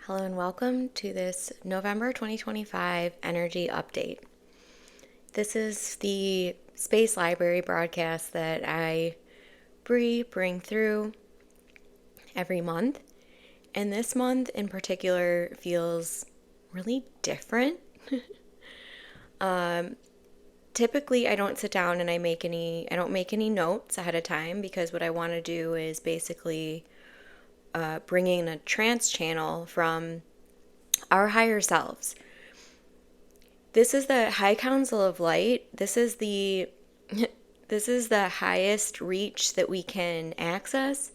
Hello and welcome to this November 2025 energy update. This is the Space Library broadcast that I bring through every month. And this month in particular feels really different. Typically I don't sit down and I don't make any notes ahead of time because what I want to do is basically bringing a trance channel from our higher selves. This is the High Council of Light. This is the highest reach that we can access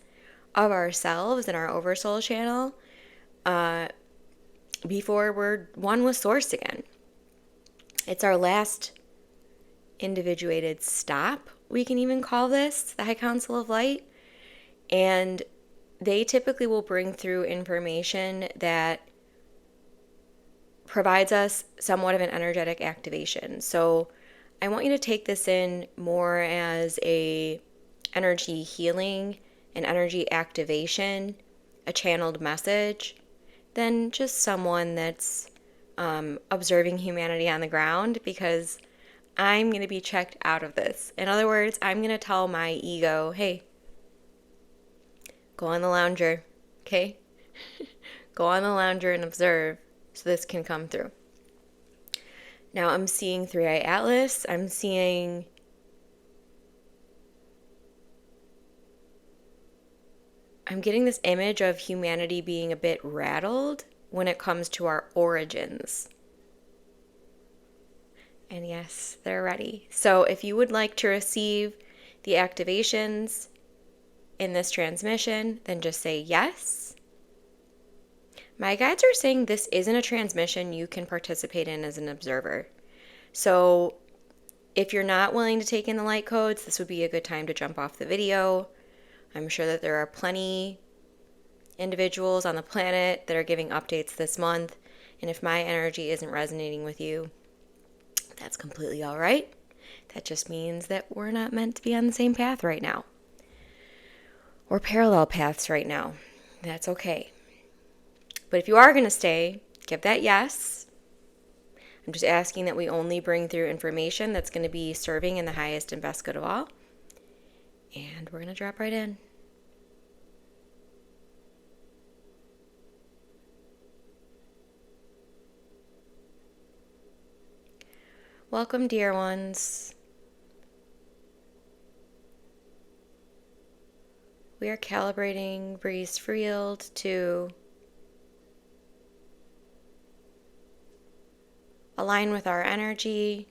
of ourselves and our oversoul channel before we're one with Source again. It's our last individuated stop, we can even call this, the High Council of Light. And they typically will bring through information that provides us somewhat of an energetic activation. So I want you to take this in more as a energy healing, an energy activation, a channeled message, than just someone that's observing humanity on the ground, because I'm going to be checked out of this. In other words, I'm going to tell my ego, hey, go on the lounger, okay? Go on the lounger and observe so this can come through. Now I'm seeing 3-Eye Atlas. I'm getting this image of humanity being a bit rattled when it comes to our origins. And yes, they're ready. So if you would like to receive the activations in this transmission, then just say yes. My guides are saying this isn't a transmission you can participate in as an observer. So if you're not willing to take in the light codes, this would be a good time to jump off the video. I'm sure that there are plenty individuals on the planet that are giving updates this month. And if my energy isn't resonating with you, that's completely all right. That just means that we're not meant to be on the same path right now. Or parallel paths right now. That's okay. But if you are going to stay, give that yes. I'm just asking that we only bring through information that's going to be serving in the highest and best good of all. And we're going to drop right in. Welcome, dear ones. We are calibrating Breeze Field to align with our energy.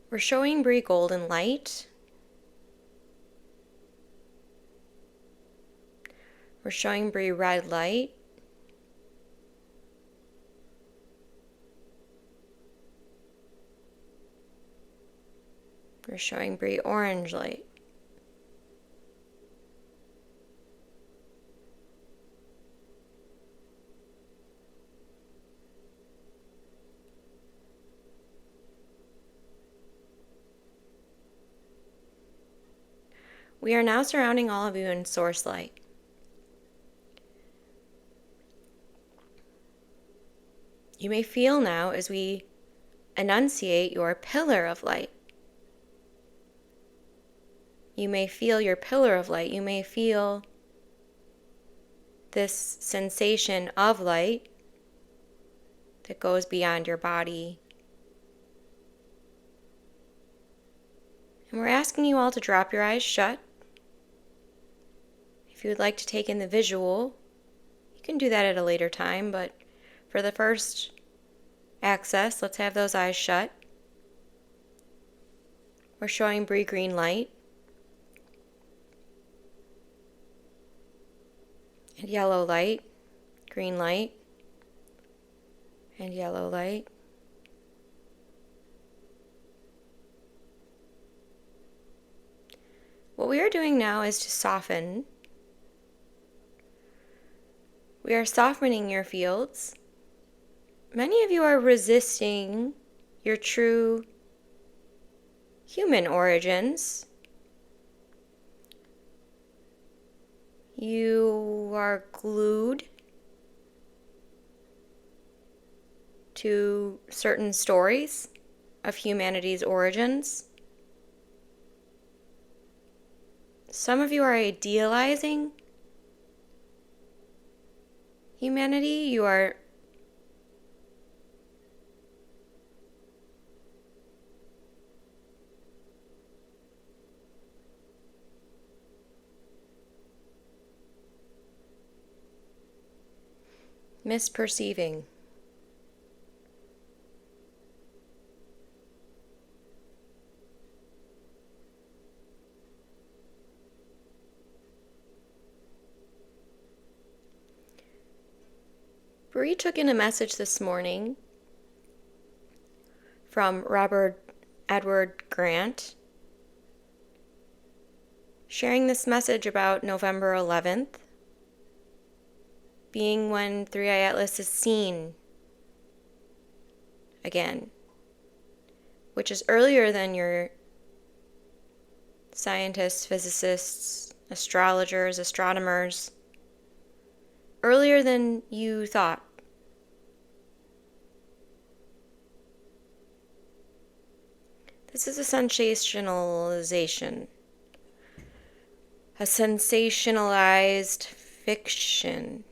We're showing Bree golden light. We're showing Bree red light. We're showing Bree orange light. We are now surrounding all of you in source light. You may feel now as we enunciate your pillar of light. You may feel your pillar of light. You may feel this sensation of light that goes beyond your body. And we're asking you all to drop your eyes shut. If you would like to take in the visual, you can do that at a later time, but for the first access, let's have those eyes shut. We're showing Bree green light and yellow light, green light and yellow light. What we are doing now is to soften. We are softening your fields. Many of you are resisting your true human origins, you are glued to certain stories of humanity's origins. Some of you are idealizing humanity. You are misperceiving. Bree took in a message this morning from Robert Edward Grant, sharing this message about November 11th being when 3i Atlas is seen again, which is earlier than your scientists, physicists, astrologers, astronomers, earlier than you thought. This is a sensationalization, a sensationalized fiction.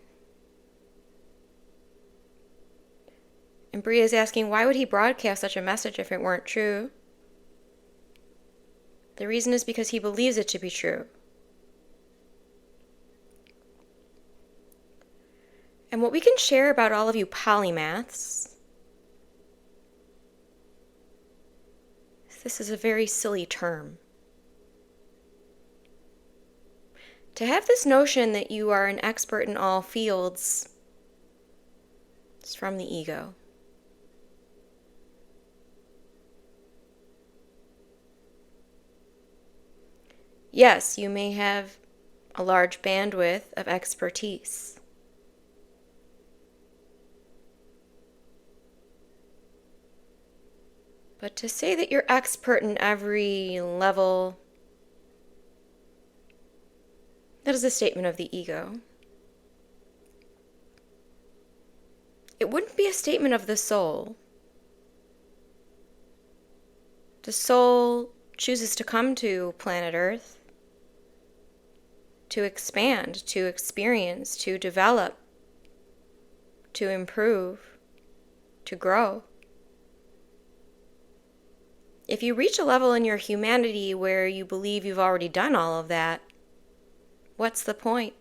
And Bria is asking, why would he broadcast such a message if it weren't true? The reason is because he believes it to be true. And what we can share about all of you polymaths, this is a very silly term. To have this notion that you are an expert in all fields is from the ego. Yes, you may have a large bandwidth of expertise. But to say that you're expert in every level, that is a statement of the ego. It wouldn't be a statement of the soul. The soul chooses to come to planet Earth to expand, to experience, to develop, to improve, to grow. If you reach a level in your humanity where you believe you've already done all of that, what's the point?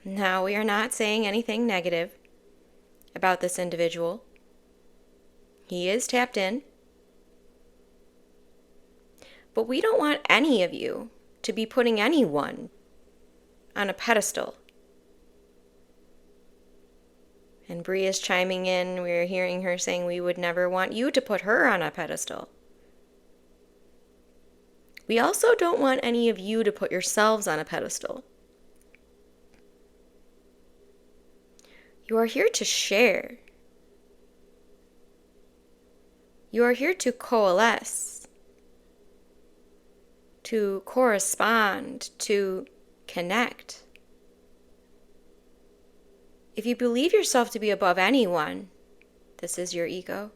Now, we are not saying anything negative about this individual. He is tapped in. But we don't want any of you to be putting anyone on a pedestal. And Bree is chiming in. We're hearing her saying we would never want you to put her on a pedestal. We also don't want any of you to put yourselves on a pedestal. You are here to share. You are here to coalesce, to correspond, to connect. If you believe yourself to be above anyone, this is your ego.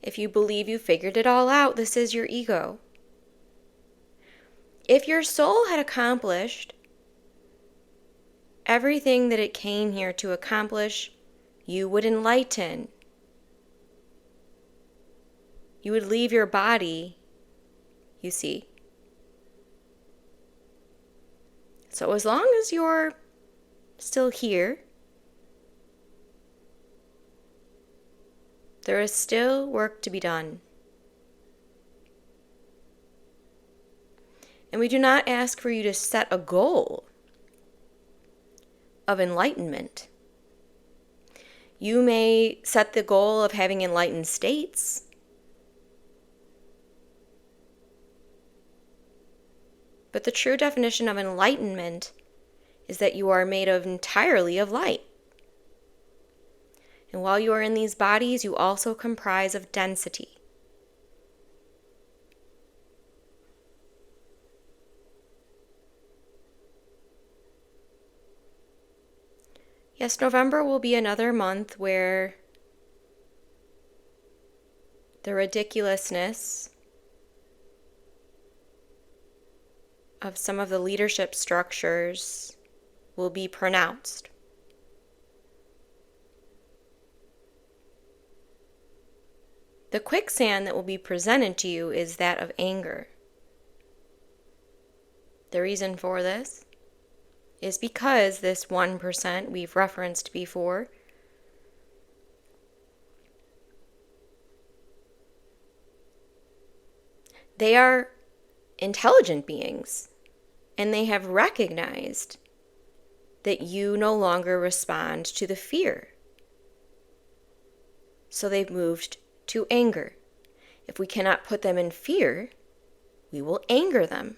If you believe you figured it all out, this is your ego. If your soul had accomplished everything that it came here to accomplish, you would enlighten. You would leave your body, you see. So as long as you're still here, there is still work to be done. And we do not ask for you to set a goal of enlightenment. You may set the goal of having enlightened states. But the true definition of enlightenment is that you are made of entirely of light. And while you are in these bodies, you also comprise of density. Yes, November will be another month where the ridiculousness of some of the leadership structures will be pronounced. The quicksand that will be presented to you is that of anger. The reason for this is because this 1% we've referenced before they are intelligent beings, and they have recognized that you no longer respond to the fear. So they've moved to anger. If we cannot put them in fear, we will anger them.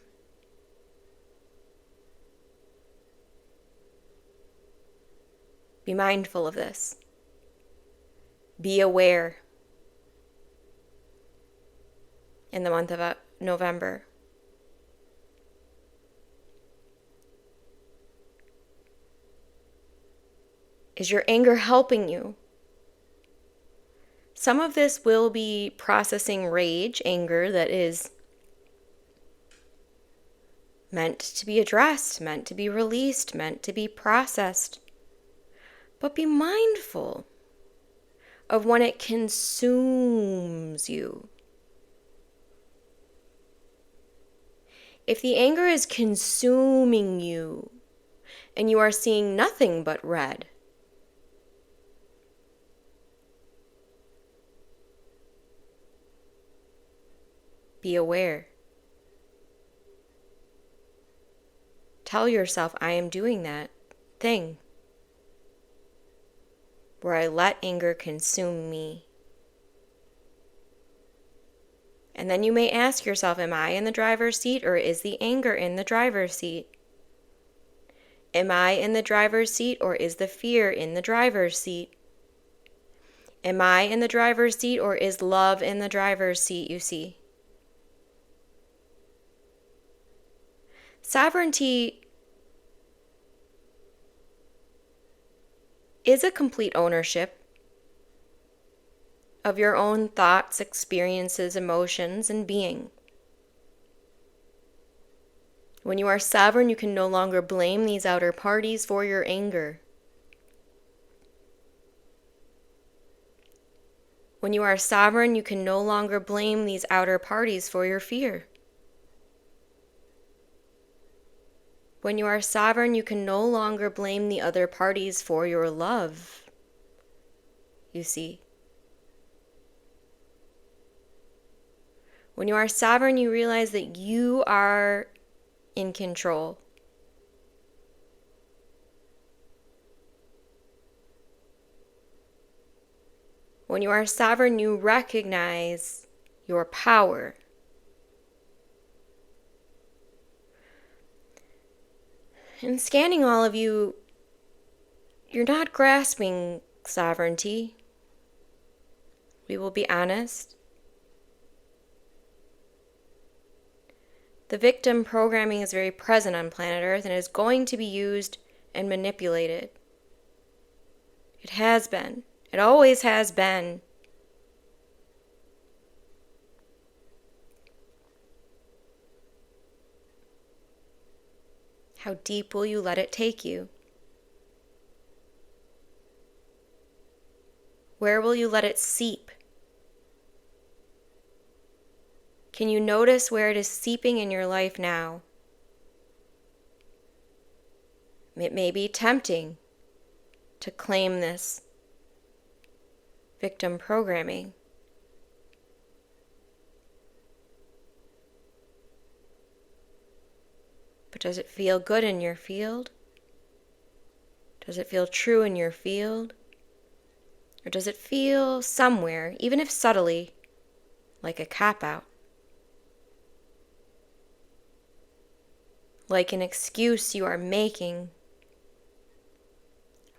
Be mindful of this. Be aware in the month of November. Is your anger helping you? Some of this will be processing rage, anger that is meant to be addressed, meant to be released, meant to be processed. But be mindful of when it consumes you. If the anger is consuming you and you are seeing nothing but red, be aware. Tell yourself, I am doing that thing where I let anger consume me. And then you may ask yourself, am I in the driver's seat, or is the anger in the driver's seat? Am I in the driver's seat, or is the fear in the driver's seat? Am I in the driver's seat, or is love in the driver's seat, you see? Sovereignty is a complete ownership of your own thoughts, experiences, emotions, and being. When you are sovereign, you can no longer blame these outer parties for your anger. When you are sovereign, you can no longer blame these outer parties for your fear. When you are sovereign, you can no longer blame the other parties for your love, you see. When you are sovereign, you realize that you are in control. When you are sovereign, you recognize your power. In scanning all of you, you're not grasping sovereignty. We will be honest. The victim programming is very present on planet Earth and is going to be used and manipulated. It has been. It always has been. How deep will you let it take you? Where will you let it seep? Can you notice where it is seeping in your life now? It may be tempting to claim this victim programming. But does it feel good in your field? Does it feel true in your field? Or does it feel somewhere, even if subtly, like a cop-out? Like an excuse you are making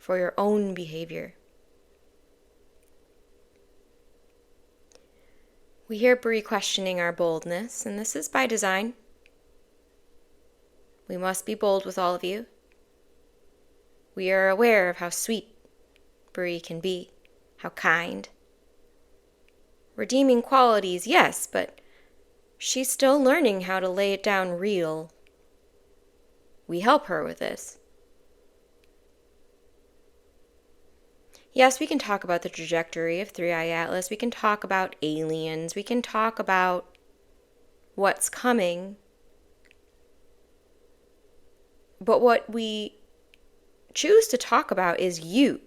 for your own behavior. We hear Bree questioning our boldness, and this is by design. We must be bold with all of you. We are aware of how sweet Bree can be, how kind. Redeeming qualities, yes, but she's still learning how to lay it down real. We help her with this. Yes, we can talk about the trajectory of 3i Atlas. We can talk about aliens. We can talk about what's coming. But what we choose to talk about is you.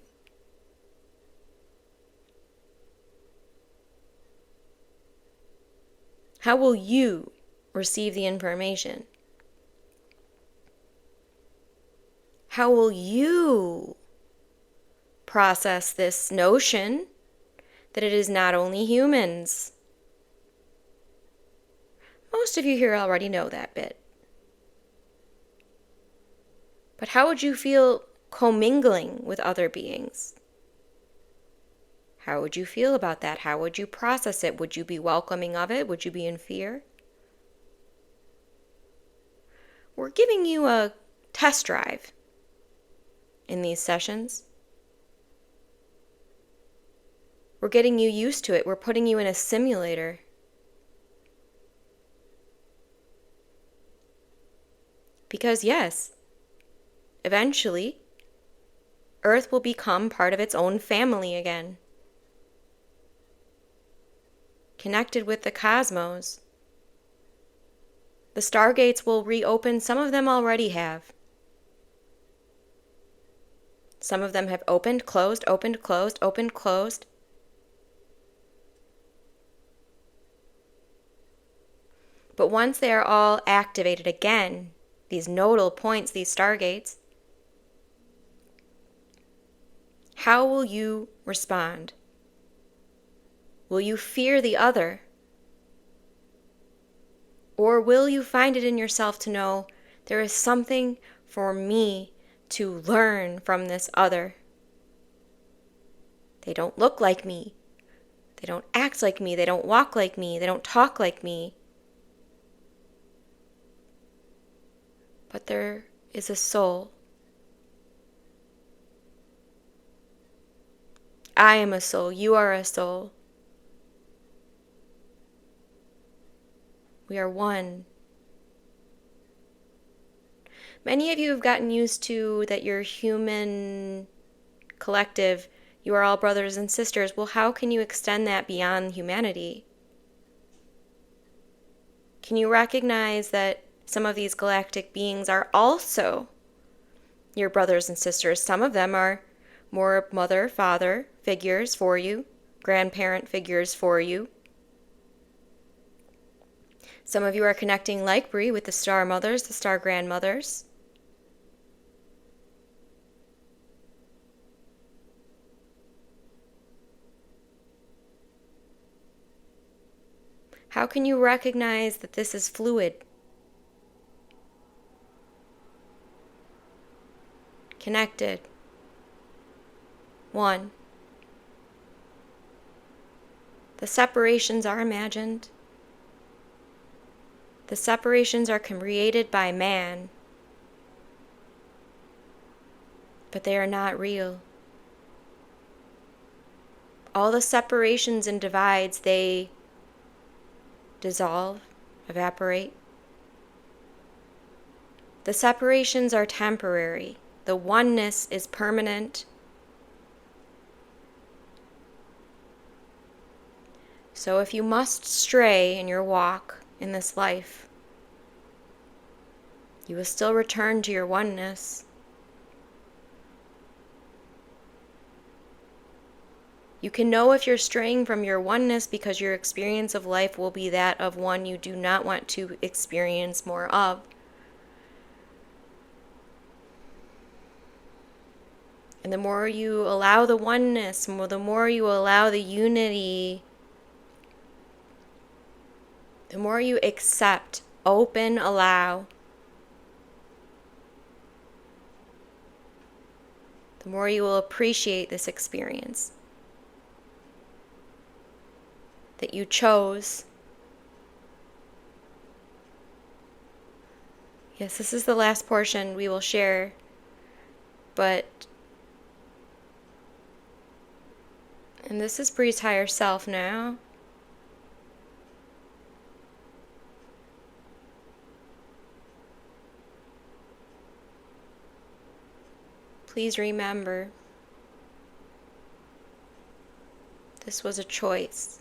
How will you receive the information? How will you process this notion that it is not only humans? Most of you here already know that bit. But how would you feel commingling with other beings? How would you feel about that? How would you process it? Would you be welcoming of it? Would you be in fear? We're giving you a test drive in these sessions. We're getting you used to it. We're putting you in a simulator. Because yes, eventually, Earth will become part of its own family again. Connected with the cosmos. The stargates will reopen. Some of them already have. Some of them have opened, closed, opened, closed, opened, closed. But once they are all activated again, these nodal points, these stargates, how will you respond? Will you fear the other? Or will you find it in yourself to know there is something for me to learn from this other? They don't look like me. They don't act like me. They don't walk like me. They don't talk like me. But there is a soul. I am a soul. You are a soul. We are one. Many of you have gotten used to that your human collective, you are all brothers and sisters. Well, how can you extend that beyond humanity? Can you recognize that some of these galactic beings are also your brothers and sisters? Some of them are more mother, father figures for you, grandparent figures for you. Some of you are connecting like Bree with the star mothers, the star grandmothers. How can you recognize that this is fluid? Connected. One. The separations are imagined. The separations are created by man. But they are not real. All the separations and divides, they dissolve, evaporate. The separations are temporary. The oneness is permanent. So if you must stray in your walk in this life, you will still return to your oneness. You can know if you're straying from your oneness because your experience of life will be that of one you do not want to experience more of. And the more you allow the oneness, the more you allow the unity, the more you accept, open, allow, the more you will appreciate this experience that you chose. Yes, this is the last portion we will share, but, and this is Bree's higher self now. Please remember, this was a choice.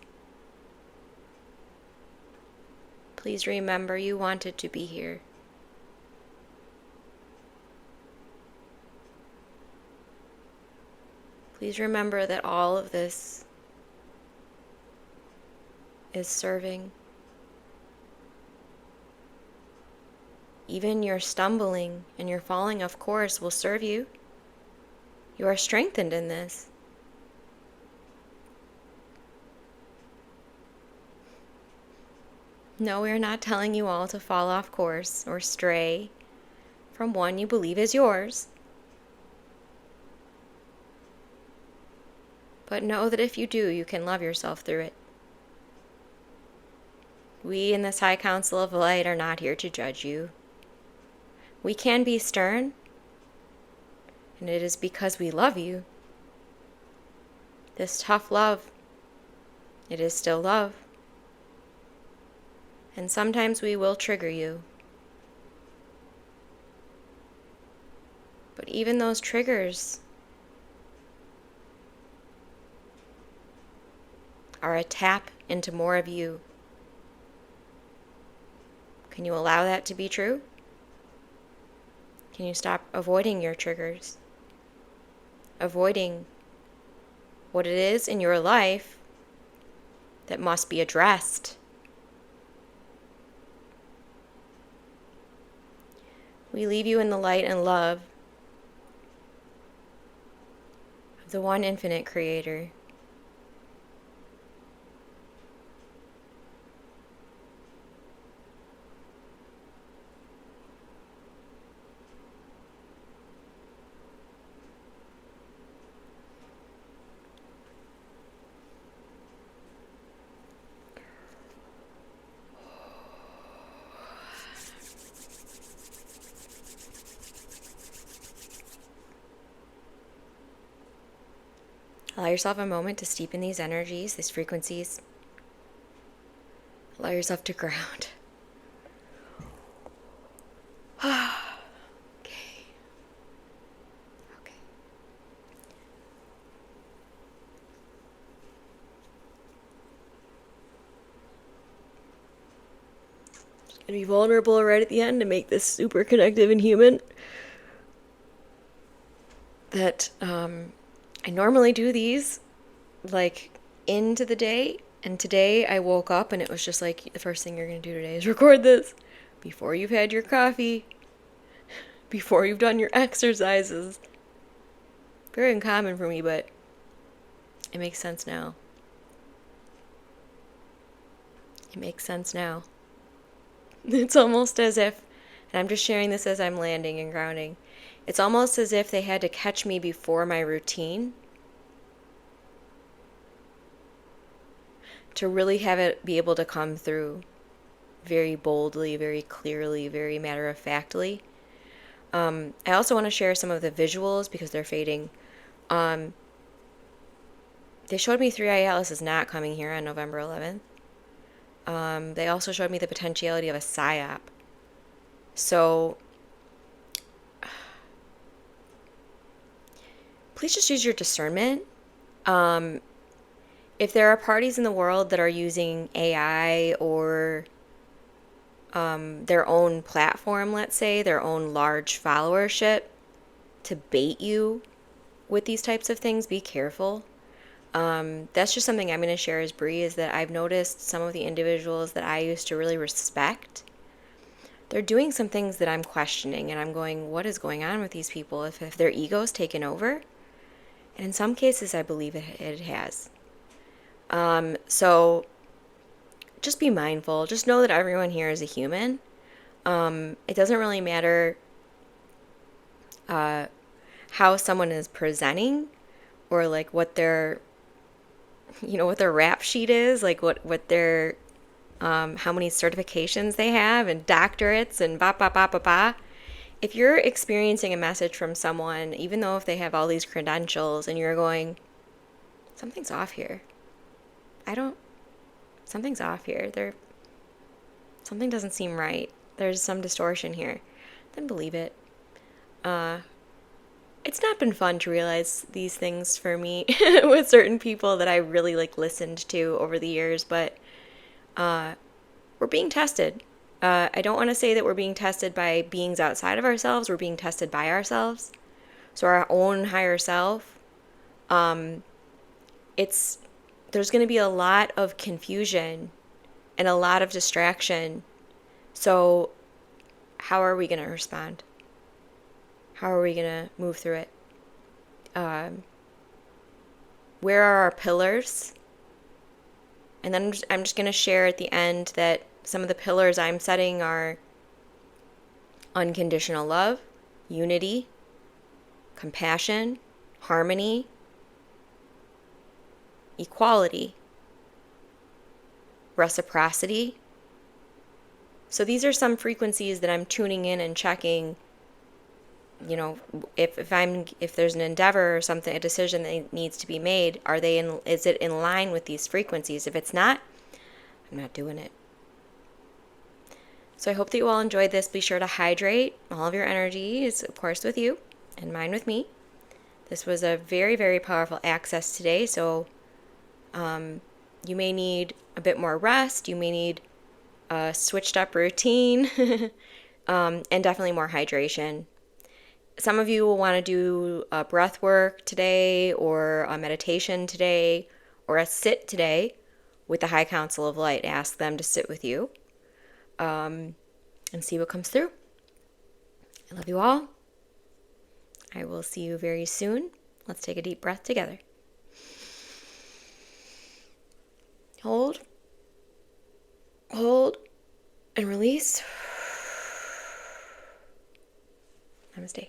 Please remember you wanted to be here. Please remember that all of this is serving. Even your stumbling and your falling, of course, will serve you. You are strengthened in this. No, we are not telling you all to fall off course or stray from one you believe is yours. But know that if you do, you can love yourself through it. We in this High Council of Light are not here to judge you. We can be stern, and it is because we love you. This tough love, it is still love. And sometimes we will trigger you. But even those triggers are a tap into more of you. Can you allow that to be true? Can you stop avoiding your triggers? Avoiding what it is in your life that must be addressed. We leave you in the light and love of the one infinite creator. Allow yourself a moment to steep in these energies, these frequencies. Allow yourself to ground. Okay. Okay. Just gonna be vulnerable right at the end to make this super connective and human. That, I normally do these like into the day, and today I woke up and it was just like, the first thing you're going to do today is record this before you've had your coffee, before you've done your exercises. Very uncommon for me, but it makes sense now. It makes sense now. It's almost as if, and I'm just sharing this as I'm landing and grounding, it's almost as if they had to catch me before my routine to really have it be able to come through very boldly, very clearly, very matter-of-factly. I also want to share some of the visuals because they're fading. They showed me 3i Atlas is not coming here on November 11th. They also showed me the potentiality of a PSYOP. So please just use your discernment. If there are parties in the world that are using AI or their own platform, let's say, their own large followership to bait you with these types of things, be careful. That's just something I'm going to share as Bree, is that I've noticed some of the individuals that I used to really respect, they're doing some things that I'm questioning, and I'm going, what is going on with these people? If their ego's taken over? And in some cases, I believe it has. So just be mindful. Just know that everyone here is a human. It doesn't really matter how how someone is presenting, or like what their, what their rap sheet is, like what their, how many certifications they have and doctorates and ba ba ba ba ba. If you're experiencing a message from someone, even though if they have all these credentials, and you're going, something's off here. Something's off here. Something doesn't seem right. There's some distortion here. Then believe it. It's not been fun to realize these things for me with certain people that I really like listened to over the years, but we're being tested. I don't want to say that we're being tested by beings outside of ourselves. We're being tested by ourselves. So our own higher self. There's going to be a lot of confusion and a lot of distraction. So how are we going to respond? How are we going to move through it? Where are our pillars? And then I'm just going to share at the end that some of the pillars I'm setting are unconditional love, unity, compassion, harmony, equality, reciprocity. So these are some frequencies that I'm tuning in and checking. If there's an endeavor or something, a decision that needs to be made, is it in line with these frequencies? If it's not, I'm not doing it. So I hope that you all enjoyed this. Be sure to hydrate. All of your energy is, of course, with you and mine with me. This was a very, very powerful access today. So you may need a bit more rest. You may need a switched up routine and definitely more hydration. Some of you will want to do a breath work today, or a meditation today, or a sit today with the High Council of Light. Ask them to sit with you and see what comes through. I love you all. I will see you very soon. Let's take a deep breath together. Hold, and release. Namaste.